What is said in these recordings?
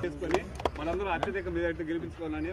చేసుకొని మనందరూ అత్యధిక మెజారిటీ గెలిపించుకోవాలని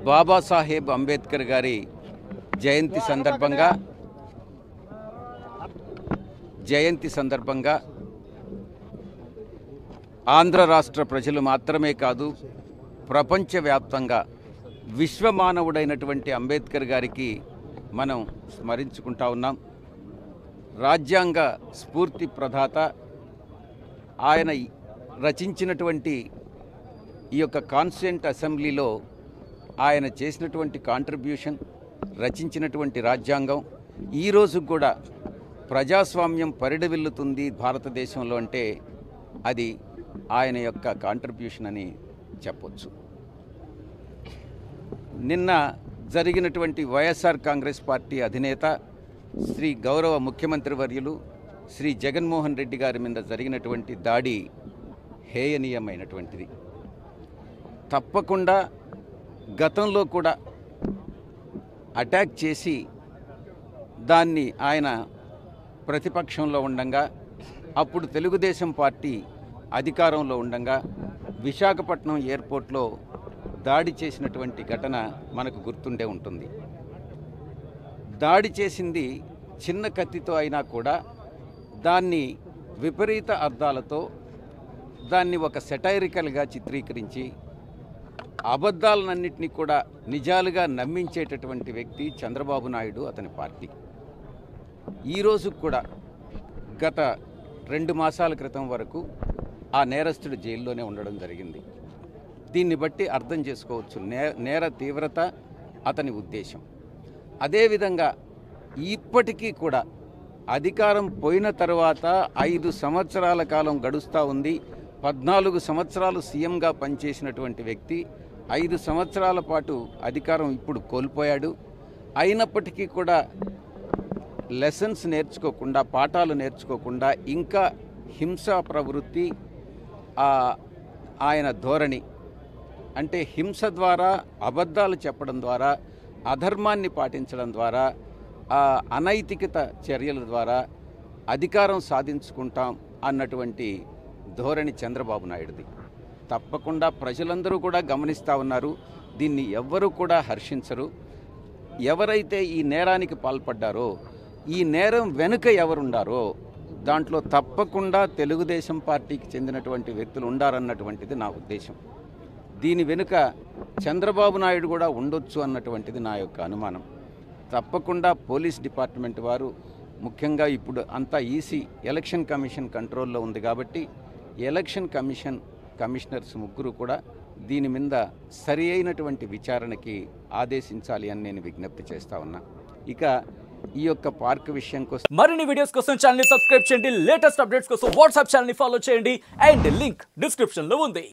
బాబాసాహెబ్ అంబేద్కర్ గారి జయంతి సందర్భంగా ఆంధ్ర రాష్ట్ర ప్రజలు మాత్రమే కాదు, ప్రపంచవ్యాప్తంగా విశ్వమానవుడైనటువంటి అంబేద్కర్ గారికి మనం స్మరించుకుంటా ఉన్నాం. రాజ్యాంగ స్ఫూర్తి ప్రదాత, ఆయన రచించినటువంటి ఈ యొక్క కాన్స్టిట్యూయెంట్ అసెంబ్లీలో ఆయన చేసినటువంటి కాంట్రిబ్యూషన్, రచించినటువంటి రాజ్యాంగం ఈరోజు కూడా ప్రజాస్వామ్యం పరిడవిల్లుతుంది భారతదేశంలో అంటే అది ఆయన యొక్క కాంట్రిబ్యూషన్ అని చెప్పొచ్చు. నిన్న జరిగినటువంటి వైఎస్ఆర్ కాంగ్రెస్ పార్టీ అధినేత శ్రీ గౌరవ ముఖ్యమంత్రి వర్యులు శ్రీ జగన్మోహన్ రెడ్డి గారి మీద జరిగినటువంటి దాడి హేయనీయమైనటువంటిది. తప్పకుండా గతంలో కూడా అటాక్ చేసి దాన్ని ఆయన ప్రతిపక్షంలో ఉండంగా, అప్పుడు తెలుగుదేశం పార్టీ అధికారంలో ఉండంగా విశాఖపట్నం ఎయిర్పోర్ట్లో దాడి చేసినటువంటి ఘటన మనకు గుర్తుండే ఉంటుంది. దాడి చేసింది చిన్న కత్తితో అయినా కూడా దాన్ని విపరీత అర్థాలతో దాన్ని ఒక సెటైరికల్గా చిత్రీకరించి అబద్ధాలన్నింటినీ కూడా నిజాలుగా నమ్మించేటటువంటి వ్యక్తి చంద్రబాబు నాయుడు, అతని పార్టీ. ఈరోజు కూడా గత 2 మాసాల క్రితం వరకు ఆ నేరస్తుడు జైల్లోనే ఉండడం జరిగింది. దీన్ని బట్టి అర్థం చేసుకోవచ్చు నేర తీవ్రత, అతని ఉద్దేశం. అదేవిధంగా ఇప్పటికీ కూడా అధికారం పోయిన తర్వాత 5 సంవత్సరాల కాలం గడుస్తూ ఉంది. 14 సంవత్సరాలు సీఎంగా పనిచేసినటువంటి వ్యక్తి 5 సంవత్సరాల పాటు అధికారం ఇప్పుడు కోల్పోయాడు. అయినప్పటికీ కూడా లెసన్స్ నేర్చుకోకుండా, పాఠాలు నేర్చుకోకుండా ఇంకా హింసా ప్రవృత్తి, ఆయన ధోరణి అంటే హింస ద్వారా, అబద్ధాలు చెప్పడం ద్వారా, అధర్మాన్ని పాటించడం ద్వారా, అనైతికత చర్యల ద్వారా అధికారం సాధించుకుంటాం అన్నటువంటి ధోరణి చంద్రబాబు నాయుడుది. తప్పకుండా ప్రజలందరూ కూడా గమనిస్తూ ఉన్నారు. దీన్ని ఎవ్వరూ కూడా హర్షించరు. ఎవరైతే ఈ నేరానికి పాల్పడ్డారో, ఈ నేరం వెనుక ఎవరుండారో దాంట్లో తప్పకుండా తెలుగుదేశం పార్టీకి చెందినటువంటి వ్యక్తులు ఉండారన్నటువంటిది నా ఉద్దేశం. దీని వెనుక చంద్రబాబు నాయుడు కూడా ఉండొచ్చు అన్నటువంటిది నా యొక్క అనుమానం. తప్పకుండా పోలీస్ డిపార్ట్మెంట్ వారు, ముఖ్యంగా ఇప్పుడు అంతా ఈసీ ఎలక్షన్ కమిషన్ కంట్రోల్లో ఉంది కాబట్టి ఎలక్షన్ కమిషనర్స్ ముగ్గురు కూడా దీని మీద సరి అయినటువంటి విచారణకి ఆదేశించాలి అని నేను విజ్ఞప్తి చేస్తా ఉన్నా. ఇక ఈ యొక్క పార్క్ విషయం కోసం మరిన్ని వీడియోస్ కోసం ఛానల్ ని సబ్స్క్రైబ్ చేయండి. లేటెస్ట్ అప్డేట్స్ కోసం వాట్సాప్ ఛానల్ ని ఫాలో చేయండి. అండ్ లింక్ డిస్క్రిప్షన్ లో ఉంది.